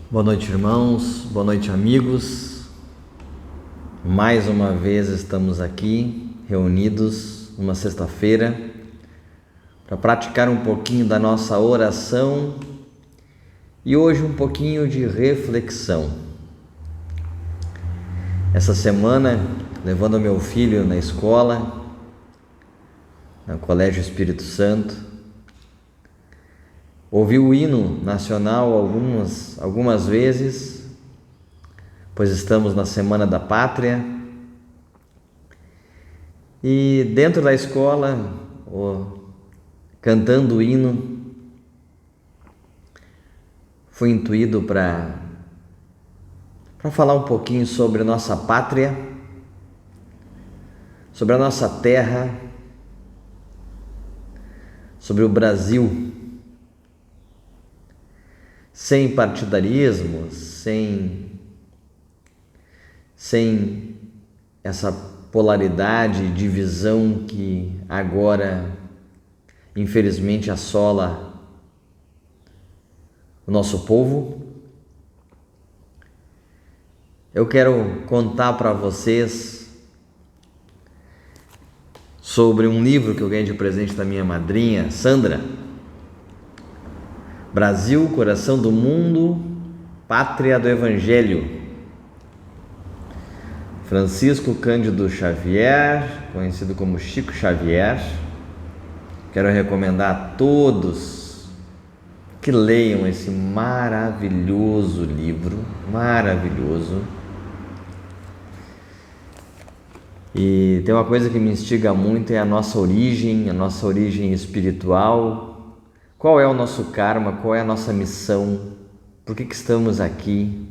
Boa noite, irmãos, boa noite, amigos. Mais uma vez estamos aqui reunidos numa sexta-feira para praticar um pouquinho da nossa oração e hoje um pouquinho de reflexão. Essa semana, levando meu filho na escola, no Colégio Espírito Santo, ouvi o hino nacional algumas vezes, pois estamos na Semana da Pátria, e dentro da escola, cantando o hino, fui intuído para falar um pouquinho sobre a nossa pátria, sobre a nossa terra, sobre o Brasil, sem partidarismo, sem essa polaridade, divisão que agora, infelizmente, assola o nosso povo. Eu quero contar para vocês sobre um livro que eu ganhei de presente da minha madrinha, Sandra. Brasil, Coração do Mundo, Pátria do Evangelho. Francisco Cândido Xavier, conhecido como Chico Xavier. Quero recomendar a todos que leiam esse maravilhoso livro, maravilhoso. E tem uma coisa que me instiga muito, é a nossa origem espiritual. Qual é o nosso karma? Qual é a nossa missão? Por que estamos aqui?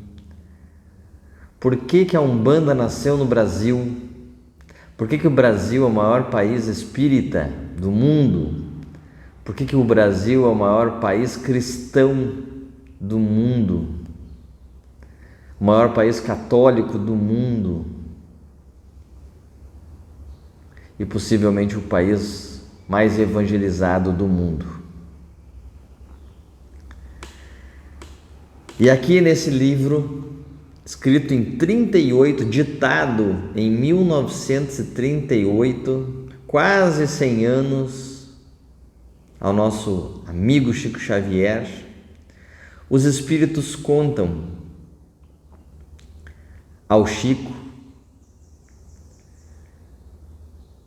Por que a Umbanda nasceu no Brasil? Por que o Brasil é o maior país espírita do mundo? Por que o Brasil é o maior país cristão do mundo? O maior país católico do mundo? E possivelmente o país mais evangelizado do mundo. E aqui nesse livro, escrito em 38, ditado em 1938, quase 100 anos, ao nosso amigo Chico Xavier, os espíritos contam ao Chico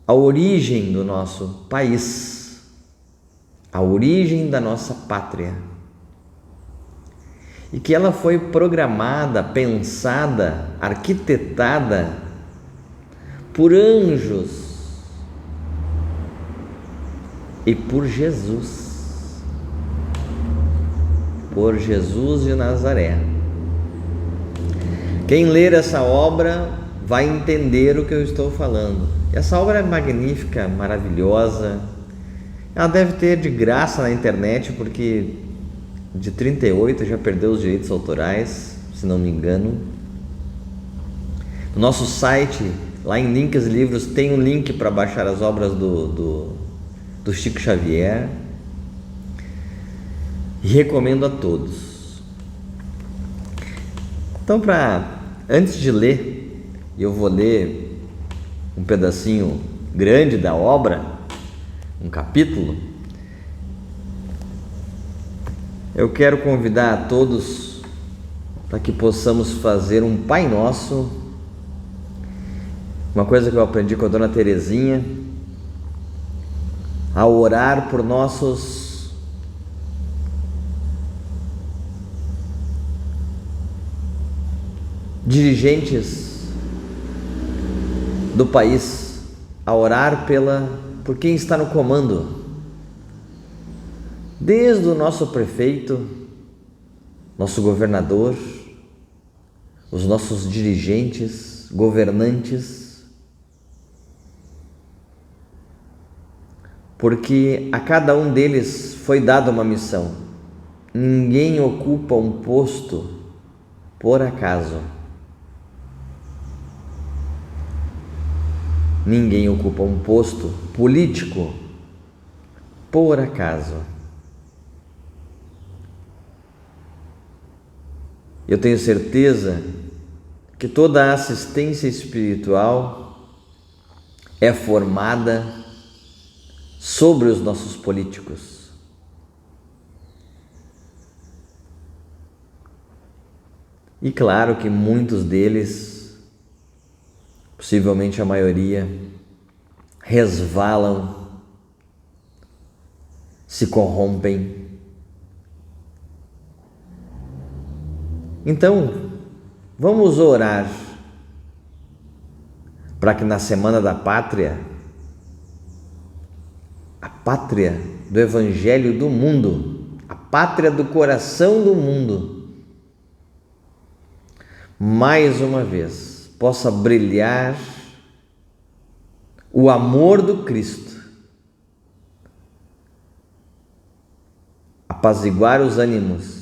a origem do nosso país, a origem da nossa pátria. E que ela foi programada, pensada, arquitetada por anjos e por Jesus de Nazaré. Quem ler essa obra vai entender o que eu estou falando. Essa obra é magnífica, maravilhosa. Ela deve ter de graça na internet, porque de 38 já perdeu os direitos autorais, se não me engano. No nosso site, lá em Links Livros, tem um link para baixar as obras do Chico Xavier. E recomendo a todos. Então, antes de ler, eu vou ler um pedacinho grande da obra, um capítulo. Eu quero convidar a todos para que possamos fazer um Pai Nosso, uma coisa que eu aprendi com a Dona Terezinha, a orar por nossos dirigentes do país, a orar por quem está no comando. Desde o nosso prefeito, nosso governador, os nossos dirigentes, governantes, porque a cada um deles foi dada uma missão. Ninguém ocupa um posto por acaso. Ninguém ocupa um posto político por acaso. Eu tenho certeza que toda a assistência espiritual é formada sobre os nossos políticos. E claro que muitos deles, possivelmente a maioria, resvalam, se corrompem. Então, vamos orar para que na Semana da Pátria, a pátria do Evangelho do mundo, a pátria do coração do mundo, mais uma vez possa brilhar o amor do Cristo, apaziguar os ânimos,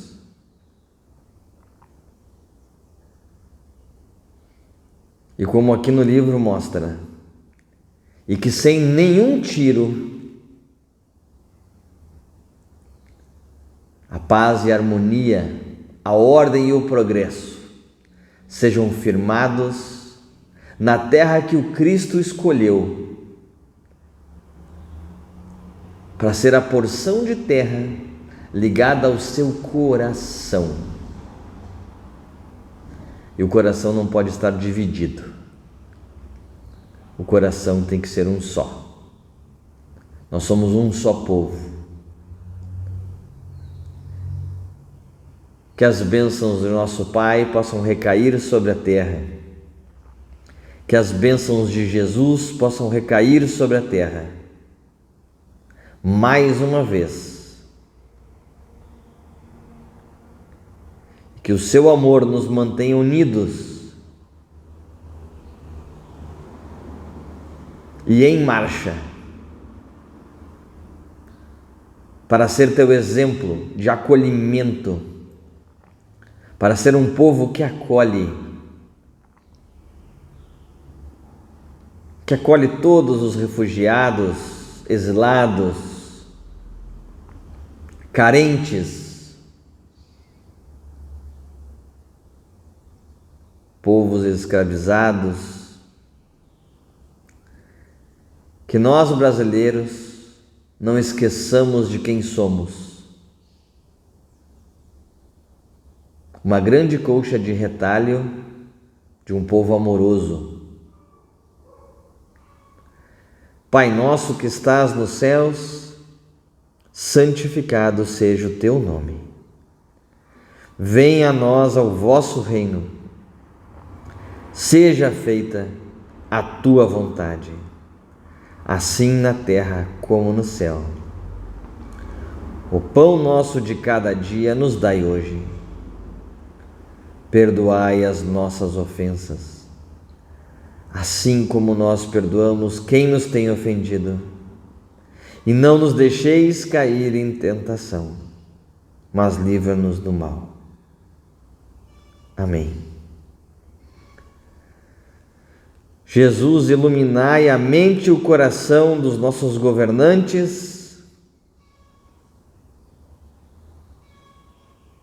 e como aqui no livro mostra, e que sem nenhum tiro, a paz e a harmonia, a ordem e o progresso sejam firmados na terra que o Cristo escolheu para ser a porção de terra ligada ao seu coração. E o coração não pode estar dividido. O coração tem que ser um só. Nós somos um só povo. Que as bênçãos do nosso Pai possam recair sobre a terra. Que as bênçãos de Jesus possam recair sobre a terra. Mais uma vez. Que o seu amor nos mantenha unidos e em marcha para ser teu exemplo de acolhimento, para ser um povo que acolhe todos os refugiados, exilados, carentes, povos escravizados, que nós brasileiros não esqueçamos de quem somos. Uma grande colcha de retalho de um povo amoroso. Pai nosso que estás nos céus, santificado seja o teu nome. Venha a nós o vosso reino. Seja feita a tua vontade, assim na terra como no céu. O pão nosso de cada dia nos dai hoje. Perdoai as nossas ofensas, assim como nós perdoamos quem nos tem ofendido. E não nos deixeis cair em tentação, mas livra-nos do mal. Amém. Jesus, iluminai a mente e o coração dos nossos governantes,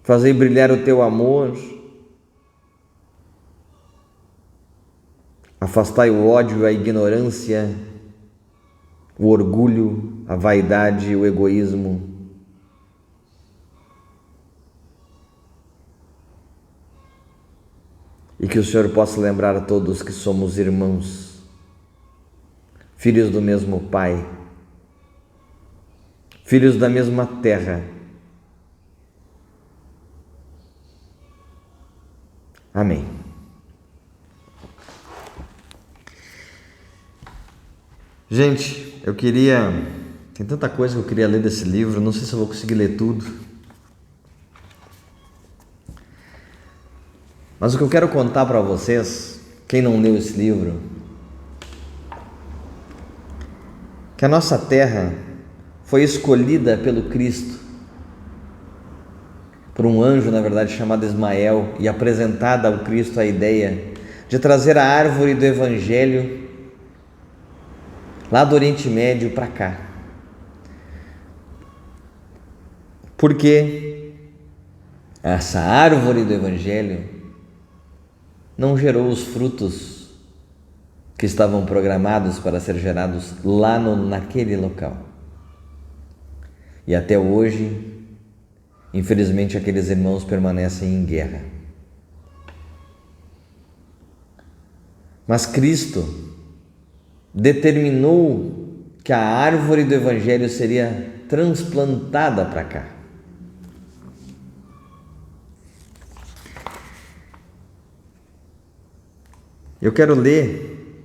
fazei brilhar o teu amor, afastai o ódio, a ignorância, o orgulho, a vaidade e o egoísmo. E que o Senhor possa lembrar a todos que somos irmãos, filhos do mesmo Pai, filhos da mesma terra. Amém. Gente, tem tanta coisa que eu queria ler desse livro, não sei se eu vou conseguir ler tudo. Mas o que eu quero contar para vocês, quem não leu esse livro, que a nossa terra foi escolhida pelo Cristo, por um anjo, na verdade, chamado Ismael, e apresentada ao Cristo a ideia de trazer a árvore do Evangelho lá do Oriente Médio para cá. Porque essa árvore do Evangelho não gerou os frutos que estavam programados para ser gerados lá naquele local. E até hoje, infelizmente, aqueles irmãos permanecem em guerra. Mas Cristo determinou que a árvore do Evangelho seria transplantada para cá. Eu quero ler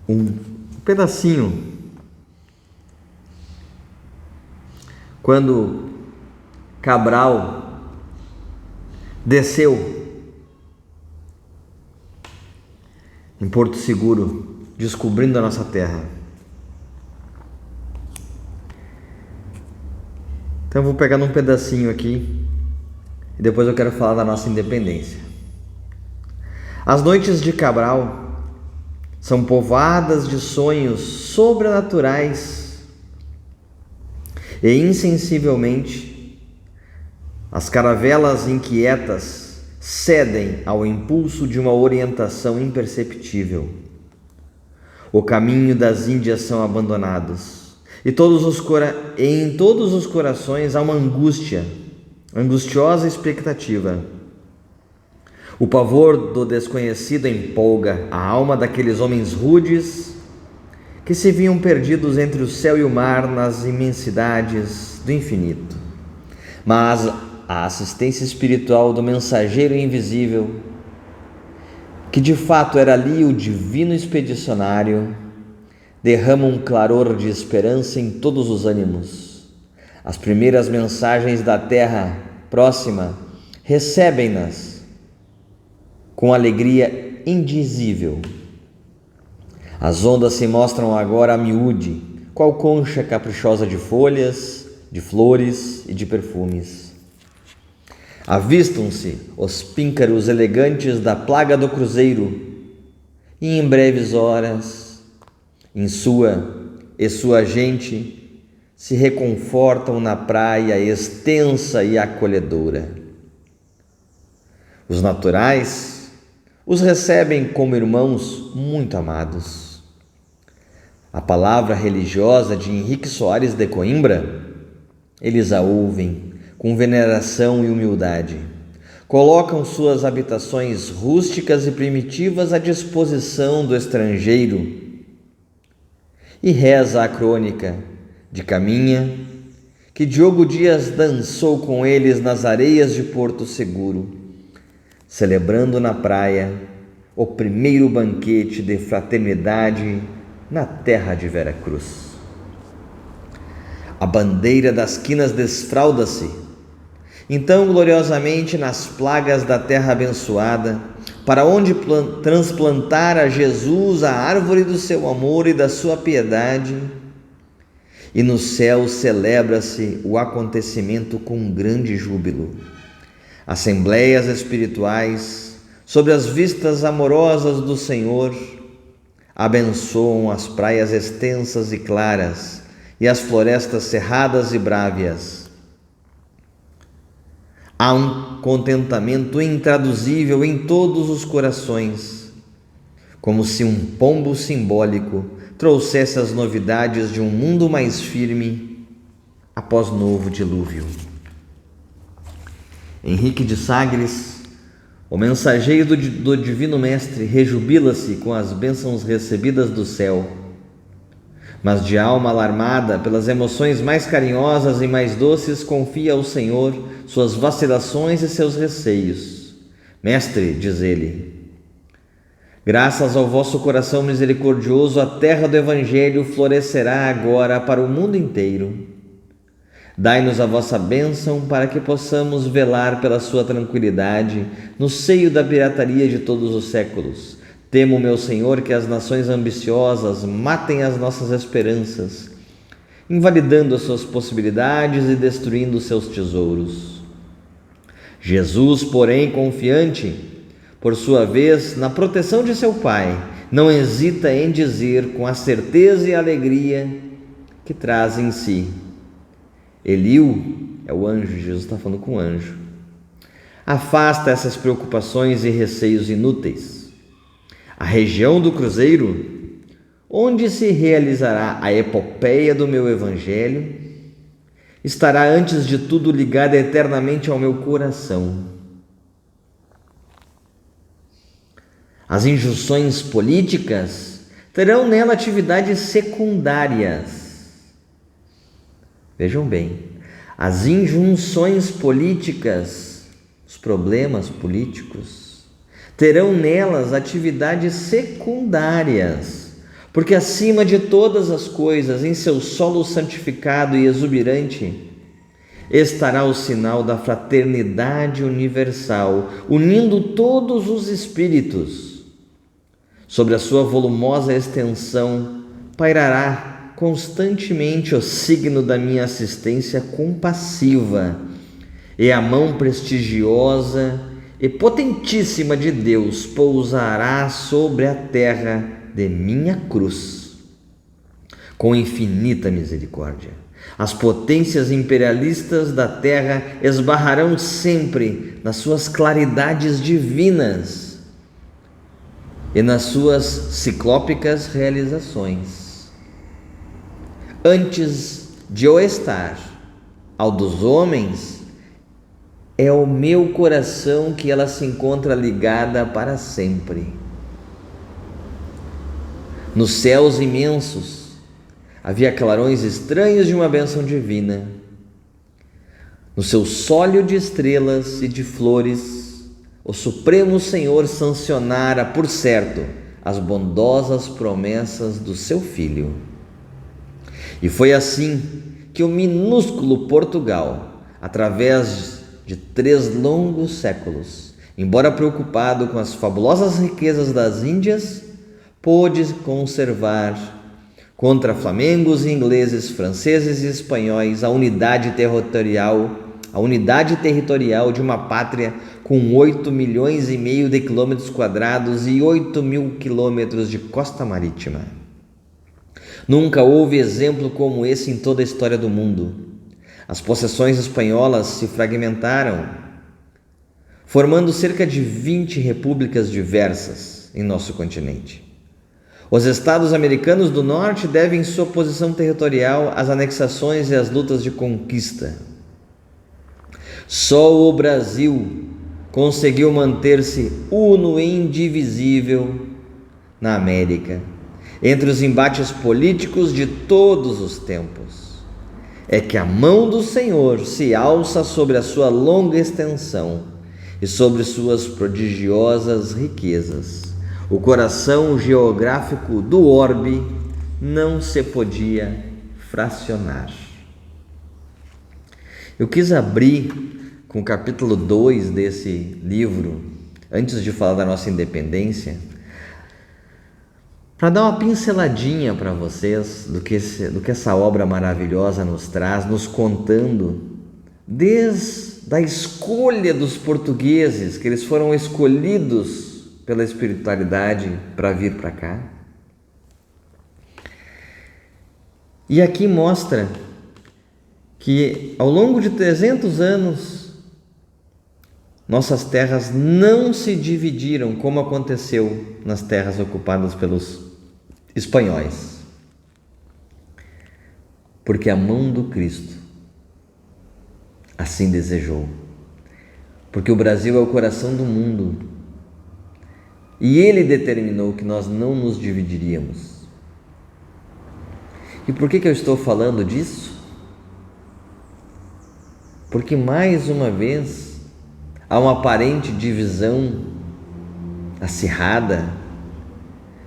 um pedacinho quando Cabral desceu em Porto Seguro, descobrindo a nossa terra. Então eu vou pegar num pedacinho aqui e depois eu quero falar da nossa independência. As noites de Cabral são povoadas de sonhos sobrenaturais e insensivelmente as caravelas inquietas cedem ao impulso de uma orientação imperceptível. O caminho das Índias são abandonados e em todos os corações há uma angustiosa expectativa. O pavor do desconhecido empolga a alma daqueles homens rudes que se viam perdidos entre o céu e o mar nas imensidades do infinito. Mas a assistência espiritual do mensageiro invisível, que de fato era ali o divino expedicionário, derrama um claror de esperança em todos os ânimos. As primeiras mensagens da terra próxima recebem-nas com alegria indizível. As ondas se mostram agora a miúde, qual concha caprichosa de folhas, de flores e de perfumes. Avistam-se os píncaros elegantes da plaga do cruzeiro, e em breves horas, sua gente se reconfortam na praia extensa e acolhedora. Os naturais os recebem como irmãos muito amados. A palavra religiosa de Henrique Soares de Coimbra, eles a ouvem com veneração e humildade. Colocam suas habitações rústicas e primitivas à disposição do estrangeiro. E reza a crônica de Caminha que Diogo Dias dançou com eles nas areias de Porto Seguro, celebrando na praia o primeiro banquete de fraternidade na terra de Vera Cruz. A bandeira das quinas desfralda-se, então gloriosamente nas plagas da terra abençoada, para onde transplantar a Jesus a árvore do seu amor e da sua piedade, e no céu celebra-se o acontecimento com grande júbilo. Assembleias espirituais, sobre as vistas amorosas do Senhor, abençoam as praias extensas e claras e as florestas cerradas e brávias. Há um contentamento intraduzível em todos os corações, como se um pombo simbólico trouxesse as novidades de um mundo mais firme após novo dilúvio. Henrique de Sagres, o mensageiro do Divino Mestre, rejubila-se com as bênçãos recebidas do céu, mas de alma alarmada pelas emoções mais carinhosas e mais doces, confia ao Senhor suas vacilações e seus receios. Mestre, diz ele, graças ao vosso coração misericordioso, a terra do Evangelho florescerá agora para o mundo inteiro. Dai-nos a vossa bênção para que possamos velar pela sua tranquilidade no seio da pirataria de todos os séculos. Temo, meu Senhor, que as nações ambiciosas matem as nossas esperanças, invalidando as suas possibilidades e destruindo os seus tesouros. Jesus, porém, confiante, por sua vez, na proteção de seu Pai, não hesita em dizer com a certeza e alegria que traz em si: Eliu É o anjo, Jesus está falando com o anjo. Afasta essas preocupações e receios inúteis. A região do cruzeiro, onde se realizará a epopeia do meu evangelho, estará antes de tudo ligada eternamente ao meu coração. As injunções políticas terão nela atividades secundárias. Vejam bem, as injunções políticas, os problemas políticos, terão nelas atividades secundárias, porque acima de todas as coisas, em seu solo santificado e exuberante, estará o sinal da fraternidade universal, unindo todos os espíritos. Sobre a sua volumosa extensão pairará constantemente o signo da minha assistência compassiva, e a mão prestigiosa e potentíssima de Deus pousará sobre a terra de minha cruz, com infinita misericórdia. As potências imperialistas da terra esbarrarão sempre nas suas claridades divinas e nas suas ciclópicas realizações. Antes de eu estar ao dos homens, é o meu coração que ela se encontra ligada para sempre. Nos céus imensos havia clarões estranhos de uma bênção divina. No seu sólio de estrelas e de flores, o Supremo Senhor sancionara, por certo, as bondosas promessas do seu Filho. E foi assim que o minúsculo Portugal, através de 3 longos séculos, embora preocupado com as fabulosas riquezas das Índias, pôde conservar contra flamengos, ingleses, franceses e espanhóis a unidade territorial de uma pátria com 8,5 milhões de quilômetros quadrados e 8.000 quilômetros de costa marítima. Nunca houve exemplo como esse em toda a história do mundo. As possessões espanholas se fragmentaram, formando cerca de 20 repúblicas diversas em nosso continente. Os estados americanos do norte devem sua posição territorial às anexações e às lutas de conquista. Só o Brasil conseguiu manter-se uno e indivisível na América, entre os embates políticos de todos os tempos. É que a mão do Senhor se alça sobre a sua longa extensão e sobre suas prodigiosas riquezas. O coração geográfico do orbe não se podia fracionar. Eu quis abrir com o capítulo 2 desse livro, antes de falar da nossa independência, para dar uma pinceladinha para vocês do que essa obra maravilhosa nos traz, nos contando desde a escolha dos portugueses, que eles foram escolhidos pela espiritualidade para vir para cá. E aqui mostra que ao longo de 300 anos nossas terras não se dividiram como aconteceu nas terras ocupadas pelos espanhóis, porque a mão do Cristo assim desejou, porque o Brasil é o coração do mundo e Ele determinou que nós não nos dividiríamos. E por que eu estou falando disso? Porque mais uma vez há uma aparente divisão acirrada,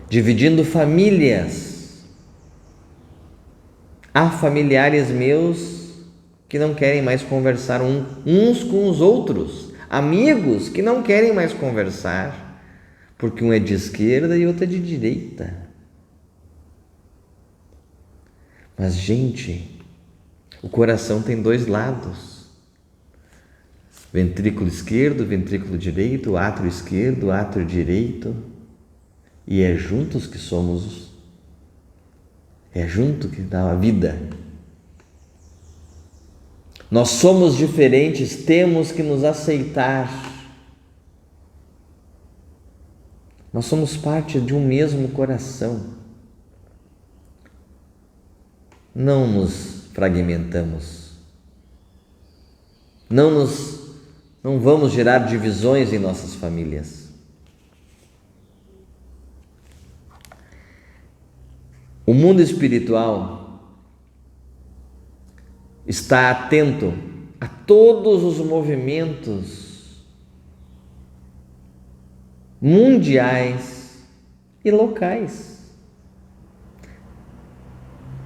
dividindo famílias. Há familiares meus que não querem mais conversar uns com os outros, amigos que não querem mais conversar, porque um é de esquerda e outro é de direita. Mas, gente, o coração tem 2 lados: ventrículo esquerdo, ventrículo direito, átrio esquerdo, átrio direito. E é juntos que somos, é junto que dá a vida. Nós somos diferentes, temos que nos aceitar. Nós somos parte de um mesmo coração. Não nos fragmentamos. Não vamos gerar divisões em nossas famílias. O mundo espiritual está atento a todos os movimentos mundiais e locais.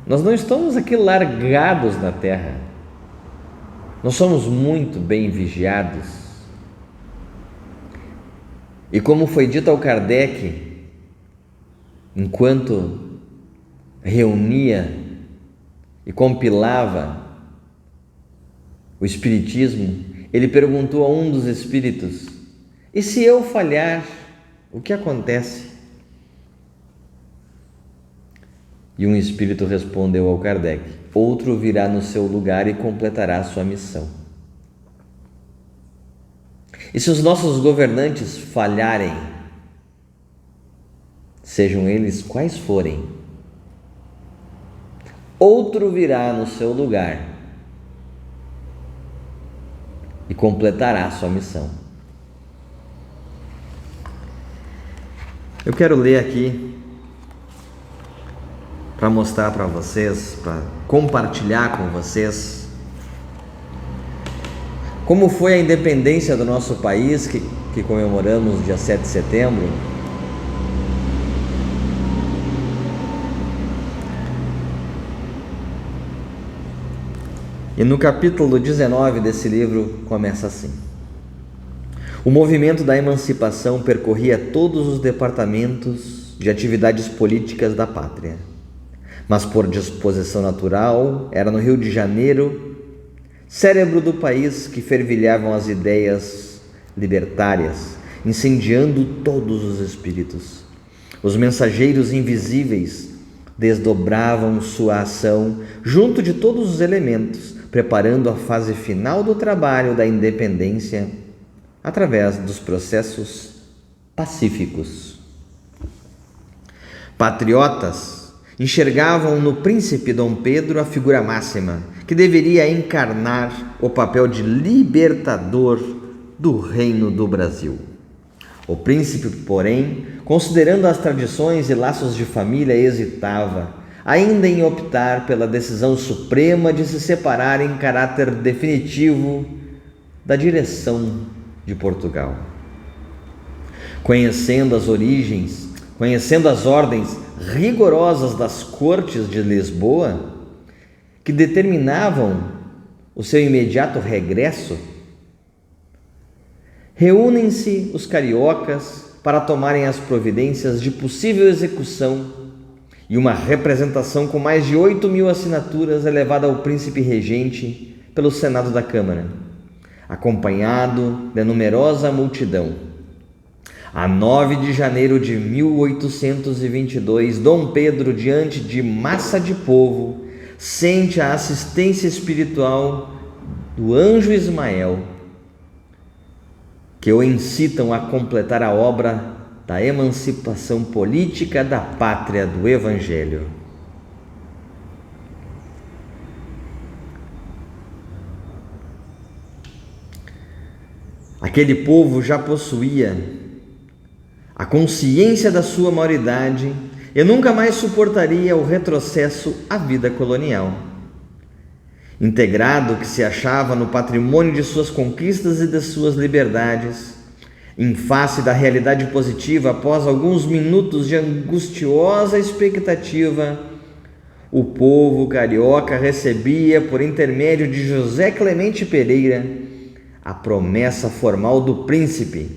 Nós não estamos aqui largados na Terra. Nós somos muito bem vigiados. E como foi dito ao Kardec, enquanto reunia e compilava o Espiritismo, ele perguntou a um dos espíritos: e se eu falhar, o que acontece? E um espírito respondeu ao Kardec: outro virá no seu lugar e completará a sua missão. E se os nossos governantes falharem, sejam eles quais forem, outro virá no seu lugar e completará a sua missão. Eu quero ler aqui para mostrar para vocês, para compartilhar com vocês como foi a independência do nosso país que comemoramos dia 7 de setembro. E no capítulo 19 desse livro começa assim: o movimento da emancipação percorria todos os departamentos de atividades políticas da pátria, mas por disposição natural era no Rio de Janeiro, cérebro do país, que fervilhavam as ideias libertárias, incendiando todos os espíritos. Os mensageiros invisíveis desdobravam sua ação junto de todos os elementos, preparando a fase final do trabalho da independência através dos processos pacíficos. Patriotas enxergavam no príncipe Dom Pedro a figura máxima, que deveria encarnar o papel de libertador do reino do Brasil. O príncipe, porém, considerando as tradições e laços de família, hesitava ainda em optar pela decisão suprema de se separar em caráter definitivo da direção de Portugal. Conhecendo as ordens rigorosas das cortes de Lisboa, que determinavam o seu imediato regresso, reúnem-se os cariocas para tomarem as providências de possível execução, e uma representação com mais de 8.000 assinaturas é levada ao príncipe regente pelo Senado da Câmara, acompanhado de numerosa multidão. A 9 de janeiro de 1822, Dom Pedro, diante de massa de povo, sente a assistência espiritual do anjo Ismael, que o incitam a completar a obra da emancipação política da pátria do Evangelho. Aquele povo já possuía a consciência da sua maioridade e nunca mais suportaria o retrocesso à vida colonial. Integrado que se achava no patrimônio de suas conquistas e de suas liberdades, em face da realidade positiva, após alguns minutos de angustiosa expectativa, o povo carioca recebia, por intermédio de José Clemente Pereira, a promessa formal do príncipe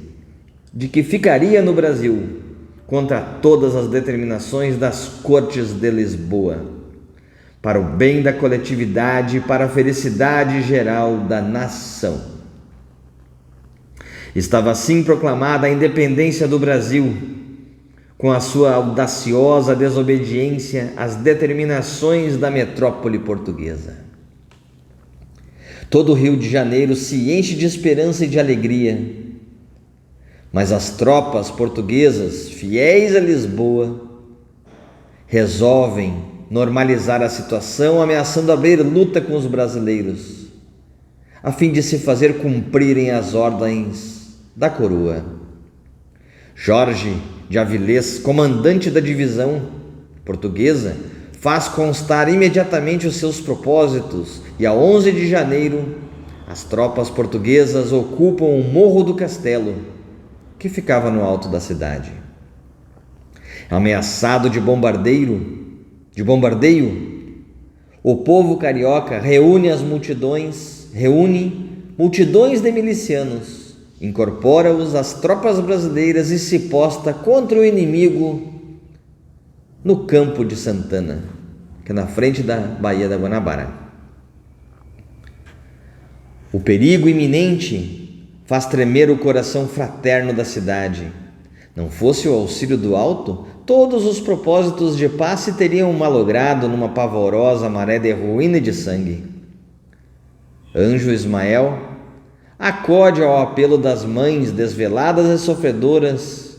de que ficaria no Brasil contra todas as determinações das cortes de Lisboa, para o bem da coletividade e para a felicidade geral da nação. Estava assim proclamada a independência do Brasil, com a sua audaciosa desobediência às determinações da metrópole portuguesa. Todo o Rio de Janeiro se enche de esperança e de alegria. Mas as tropas portuguesas, fiéis a Lisboa, resolvem normalizar a situação, ameaçando abrir luta com os brasileiros, a fim de se fazer cumprirem as ordens da coroa. Jorge de Avilés, comandante da divisão portuguesa, faz constar imediatamente os seus propósitos e, a 11 de janeiro, as tropas portuguesas ocupam o Morro do Castelo, que ficava no alto da cidade. Ameaçado de bombardeio, o povo carioca reúne multidões de milicianos, incorpora-os às tropas brasileiras e se posta contra o inimigo no Campo de Santana, que é na frente da Baía da Guanabara. O perigo iminente faz tremer o coração fraterno da cidade. Não fosse o auxílio do alto, todos os propósitos de paz se teriam malogrado numa pavorosa maré de ruína e de sangue. Anjo Ismael acode ao apelo das mães desveladas e sofredoras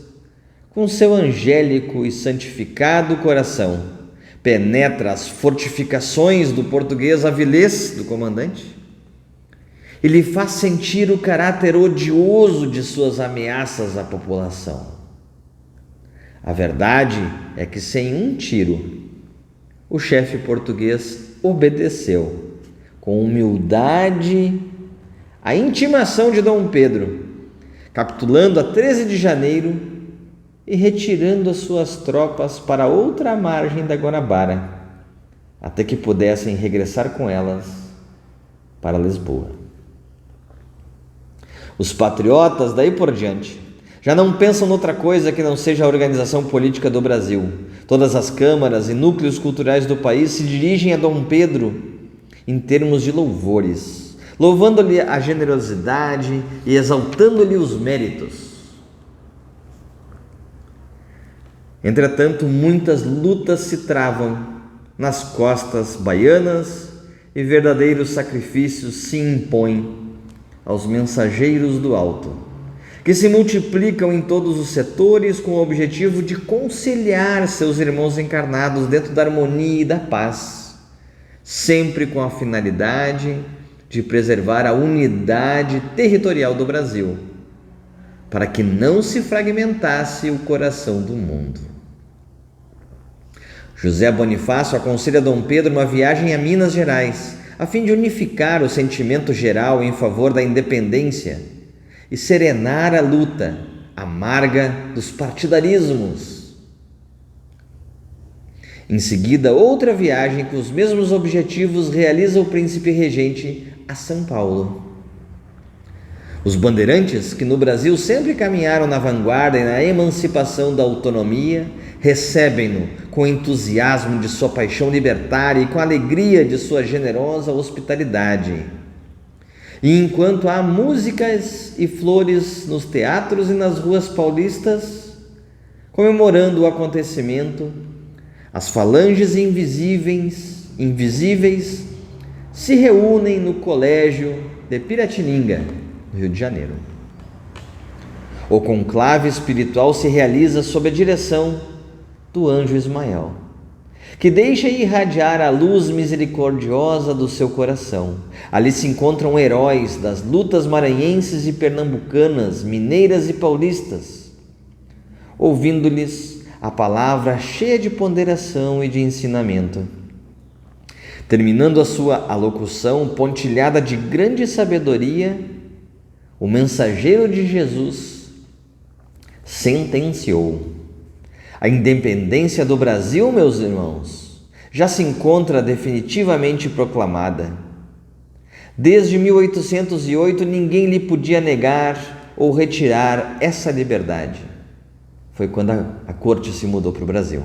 com seu angélico e santificado coração. Penetra as fortificações do português Avilés, do comandante, e lhe faz sentir o caráter odioso de suas ameaças à população. A verdade é que, sem um tiro, o chefe português obedeceu com humildade à intimação de Dom Pedro, capitulando a 13 de janeiro e retirando as suas tropas para outra margem da Guanabara, até que pudessem regressar com elas para Lisboa. Os patriotas, daí por diante, já não pensam noutra coisa que não seja a organização política do Brasil. Todas as câmaras e núcleos culturais do país se dirigem a Dom Pedro em termos de louvores, louvando-lhe a generosidade e exaltando-lhe os méritos. Entretanto, muitas lutas se travam nas costas baianas e verdadeiros sacrifícios se impõem aos mensageiros do alto, que se multiplicam em todos os setores com o objetivo de conciliar seus irmãos encarnados dentro da harmonia e da paz, sempre com a finalidade de preservar a unidade territorial do Brasil, para que não se fragmentasse o coração do mundo. José Bonifácio aconselha Dom Pedro uma viagem a Minas Gerais, a fim de unificar o sentimento geral em favor da independência e serenar a luta amarga dos partidarismos. Em seguida, outra viagem com os mesmos objetivos realiza o príncipe regente a São Paulo. Os bandeirantes, que no Brasil sempre caminharam na vanguarda e na emancipação da autonomia, recebem-no com o entusiasmo de sua paixão libertária e com a alegria de sua generosa hospitalidade. E enquanto há músicas e flores nos teatros e nas ruas paulistas, comemorando o acontecimento, as falanges invisíveis se reúnem no Colégio de Piratininga, no Rio de Janeiro. O conclave espiritual se realiza sob a direção do anjo Ismael, que deixa irradiar a luz misericordiosa do seu coração. Ali se encontram heróis das lutas maranhenses e pernambucanas, mineiras e paulistas, ouvindo-lhes a palavra cheia de ponderação e de ensinamento. Terminando a sua alocução pontilhada de grande sabedoria, o mensageiro de Jesus sentenciou: a independência do Brasil, meus irmãos, já se encontra definitivamente proclamada. Desde 1808, ninguém lhe podia negar ou retirar essa liberdade. Foi quando a corte se mudou para o Brasil.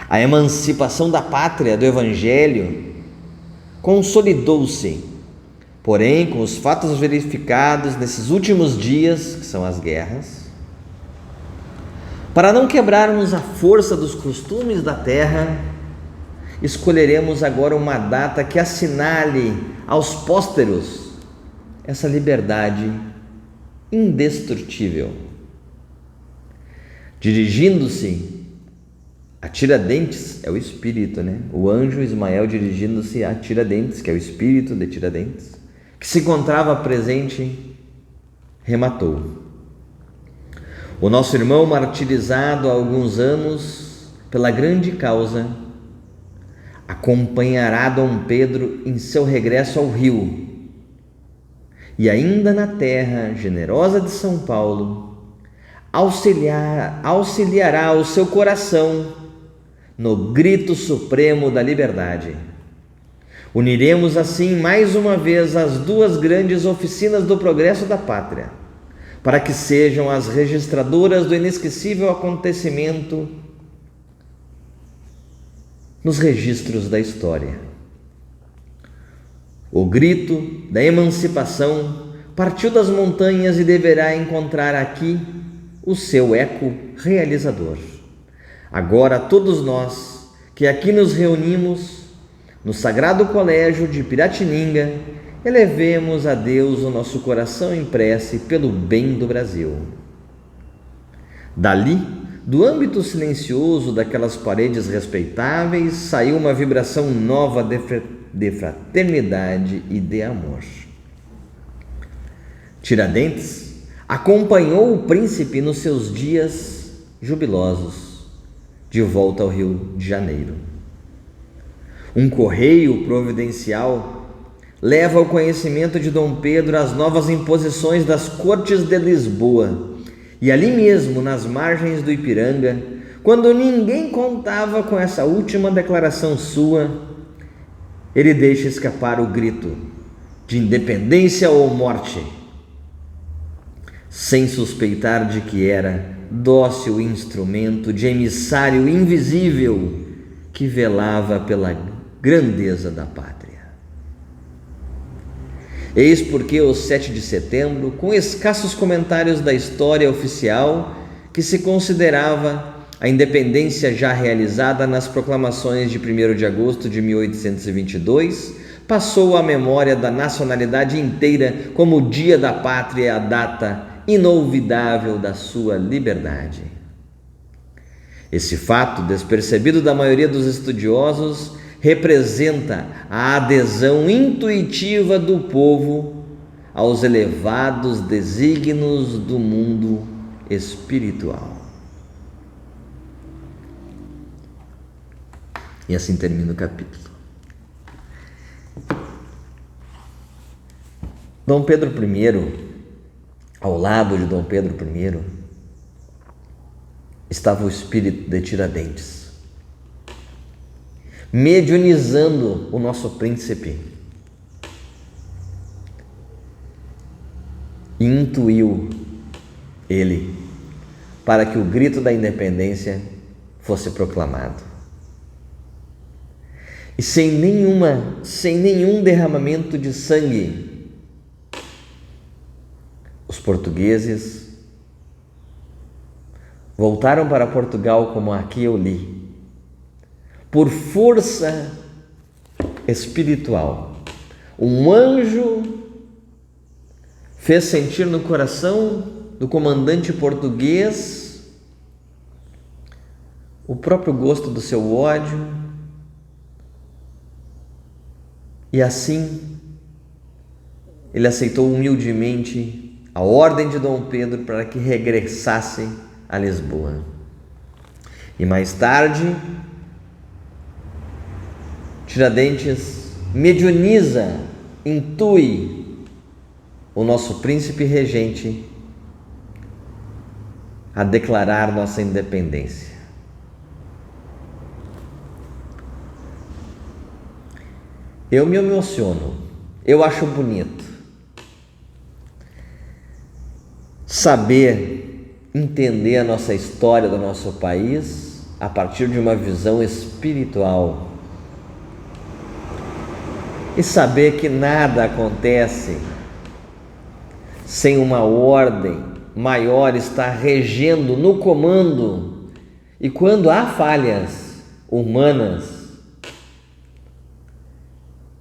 A emancipação da pátria do Evangelho consolidou-se, porém, com os fatos verificados nesses últimos dias, que são as guerras, para não quebrarmos a força dos costumes da terra escolheremos agora uma data que assinale aos pósteros essa liberdade indestrutível. Dirigindo-se a Tiradentes, é o espírito, né? O anjo Ismael dirigindo-se a Tiradentes, que é o espírito de Tiradentes, que se encontrava presente, rematou: o nosso irmão martirizado há alguns anos pela grande causa acompanhará Dom Pedro em seu regresso ao Rio, e ainda na terra generosa de São Paulo auxiliará o seu coração no grito supremo da liberdade. Uniremos assim mais uma vez as duas grandes oficinas do progresso da pátria, para que sejam as registradoras do inesquecível acontecimento nos registros da história. O grito da emancipação partiu das montanhas e deverá encontrar aqui o seu eco realizador. Agora todos nós que aqui nos reunimos no Sagrado Colégio de Piratininga, elevemos a Deus o nosso coração em prece pelo bem do Brasil. Dali, do âmbito silencioso daquelas paredes respeitáveis, saiu uma vibração nova de fraternidade e de amor. Tiradentes acompanhou o príncipe nos seus dias jubilosos, de volta ao Rio de Janeiro. Um correio providencial leva ao conhecimento de Dom Pedro as novas imposições das cortes de Lisboa, e ali mesmo, nas margens do Ipiranga, quando ninguém contava com essa última declaração sua, ele deixa escapar o grito de independência ou morte, sem suspeitar de que era dócil instrumento de emissário invisível que velava pela grandeza da pátria. Eis porque o 7 de setembro, com escassos comentários da história oficial, que se considerava a independência já realizada nas proclamações de 1º de agosto de 1822, passou à memória da nacionalidade inteira como o Dia da Pátria, a data inolvidável da sua liberdade. Esse fato, despercebido da maioria dos estudiosos, representa a adesão intuitiva do povo aos elevados desígnios do mundo espiritual. E assim termina o capítulo. Dom Pedro I, ao lado de Dom Pedro I, estava o espírito de Tiradentes, mediunizando o nosso príncipe. Intuiu ele para que o grito da independência fosse proclamado. E sem nenhum derramamento de sangue, os portugueses voltaram para Portugal, como aqui eu li, por força espiritual. Um anjo fez sentir no coração do comandante português o próprio gosto do seu ódio, e assim ele aceitou humildemente a ordem de Dom Pedro para que regressasse a Lisboa. E mais tarde, Tiradentes mediuniza, intui o nosso príncipe regente a declarar nossa independência. Eu me emociono, eu acho bonito saber, entender a nossa história do nosso país a partir de uma visão espiritual e saber que nada acontece sem uma ordem maior estar regendo no comando, e quando há falhas humanas,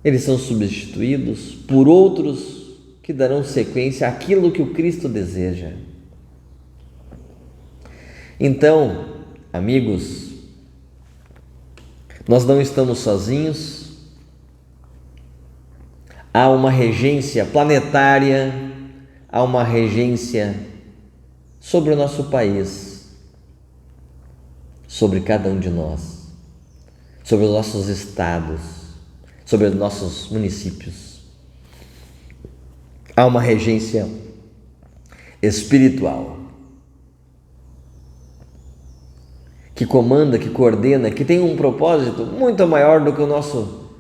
eles são substituídos por outros que darão sequência àquilo que o Cristo deseja. Então, amigos, nós não estamos sozinhos. Há uma regência planetária, há uma regência sobre o nosso país, sobre cada um de nós, sobre os nossos estados, sobre os nossos municípios. Há uma regência espiritual que comanda, que coordena, que tem um propósito muito maior do que o nosso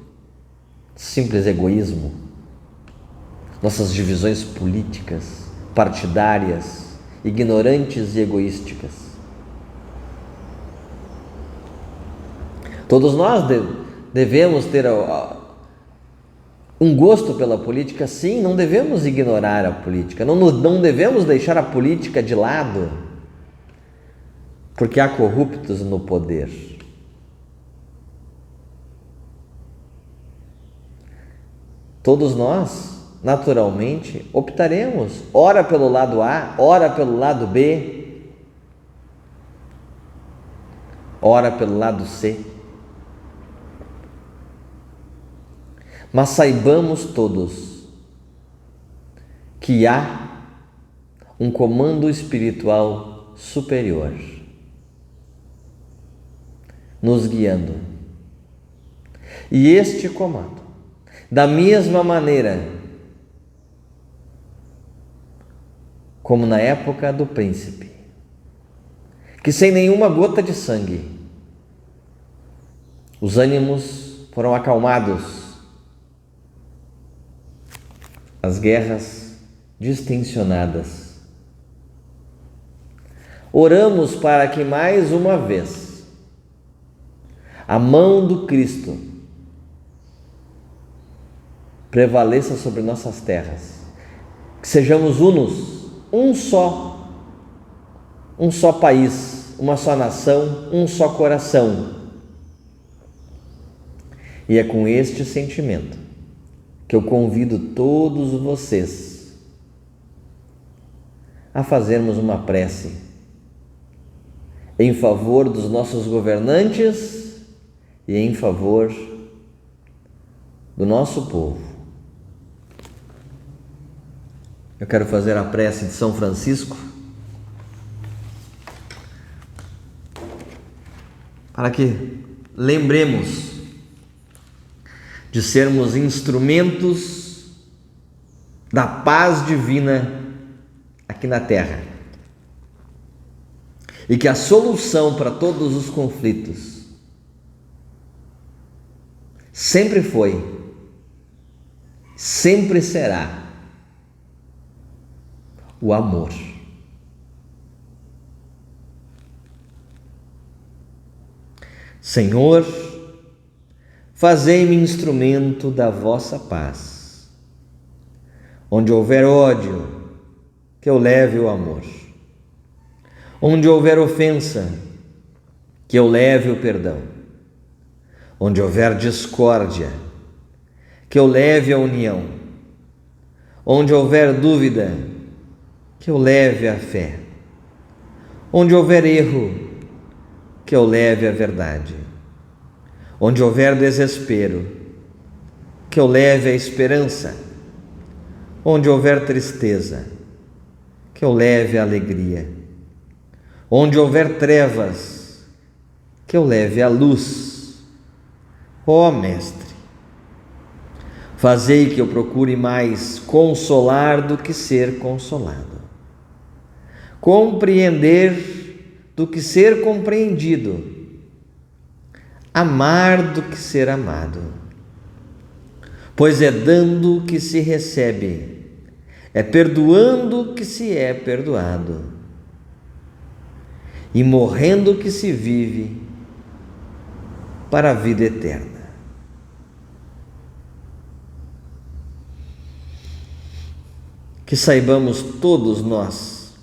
simples egoísmo, nossas divisões políticas, partidárias, ignorantes e egoísticas. Todos nós devemos ter um gosto pela política, sim, não devemos ignorar a política, não devemos deixar a política de lado, porque há corruptos no poder. Todos nós, naturalmente, optaremos, ora pelo lado A, ora pelo lado B, ora pelo lado C. Mas saibamos todos que há um comando espiritual superior nos guiando. E este comando, da mesma maneira como na época do príncipe, que sem nenhuma gota de sangue, os ânimos foram acalmados, as guerras distensionadas. Oramos para que mais uma vez a mão do Cristo prevaleça sobre nossas terras, que sejamos unos, um só país, uma só nação, um só coração. E é com este sentimento que eu convido todos vocês a fazermos uma prece em favor dos nossos governantes e em favor do nosso povo. Eu quero fazer a prece de São Francisco para que lembremos de sermos instrumentos da paz divina aqui na Terra, e que a solução para todos os conflitos sempre foi, sempre será o amor. Senhor, fazei-me instrumento da vossa paz. Onde houver ódio, que eu leve o amor. Onde houver ofensa, que eu leve o perdão. Onde houver discórdia, que eu leve a união. Onde houver dúvida, que eu leve a fé. Onde houver erro, que eu leve a verdade. Onde houver desespero, que eu leve a esperança. Onde houver tristeza, que eu leve a alegria. Onde houver trevas, que eu leve a luz. Ó Mestre, fazei que eu procure mais consolar do que ser consolado, compreender do que ser compreendido, amar do que ser amado, pois é dando que se recebe, é perdoando que se é perdoado, e morrendo que se vive para a vida eterna. Que saibamos todos nós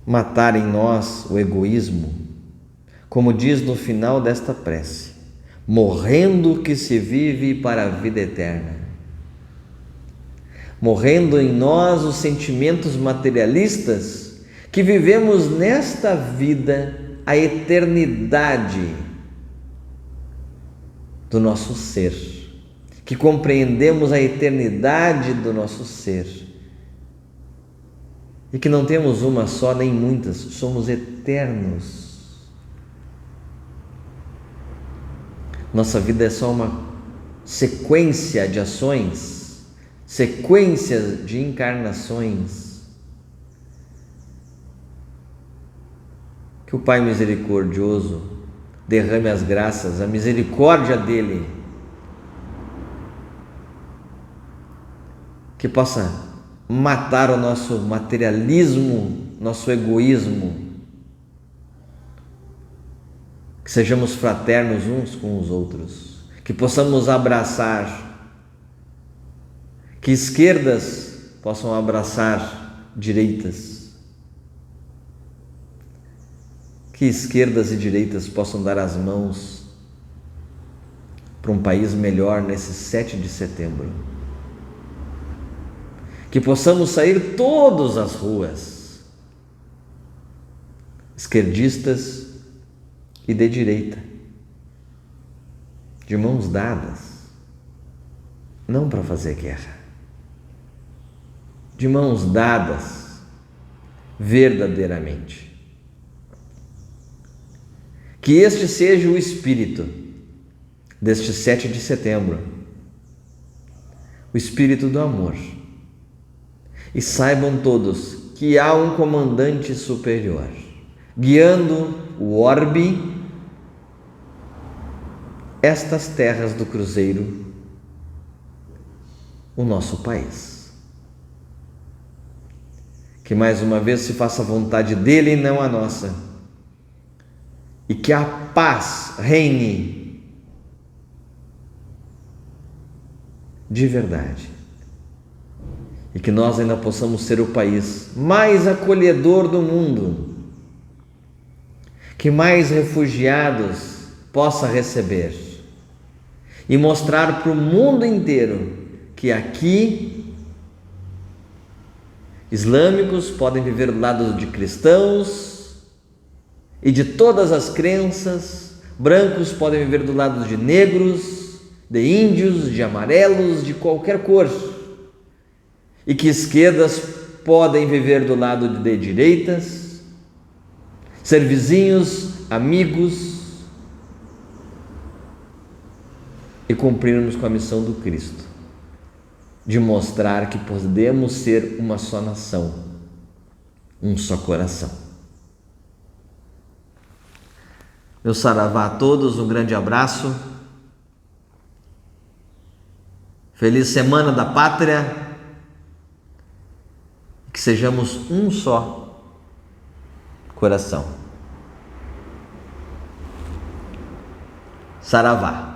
matar em nós o egoísmo, como diz no final desta prece, morrendo que se vive para a vida eterna. Morrendo em nós os sentimentos materialistas, que vivemos nesta vida a eternidade do nosso ser, que compreendemos a eternidade do nosso ser e que não temos uma só nem muitas, somos eternos. Nossa vida é só uma sequência de ações, sequência de encarnações. Que o Pai misericordioso derrame as graças, a misericórdia dele, que possa matar o nosso materialismo, nosso egoísmo, que sejamos fraternos uns com os outros, que possamos abraçar, que esquerdas possam abraçar direitas, que esquerdas e direitas possam dar as mãos para um país melhor nesse 7 de setembro. Que possamos sair todos às ruas, esquerdistas e de direita, de mãos dadas, não para fazer guerra, de mãos dadas verdadeiramente. Que este seja o espírito deste 7 de setembro, o espírito do amor. E saibam todos que há um comandante superior, guiando o orbe, estas terras do cruzeiro, o nosso país. Que mais uma vez se faça a vontade dele e não a nossa. E que a paz reine de verdade. E que nós ainda possamos ser o país mais acolhedor do mundo, que mais refugiados possa receber e mostrar para o mundo inteiro que aqui islâmicos podem viver do lado de cristãos e de todas as crenças, brancos podem viver do lado de negros, de índios, de amarelos, de qualquer cor. E que esquerdas podem viver do lado de direitas, ser vizinhos, amigos e cumprirmos com a missão do Cristo, de mostrar que podemos ser uma só nação, um só coração. Meu saravá a todos, um grande abraço, feliz Semana da Pátria. Que sejamos um só coração. Saravá.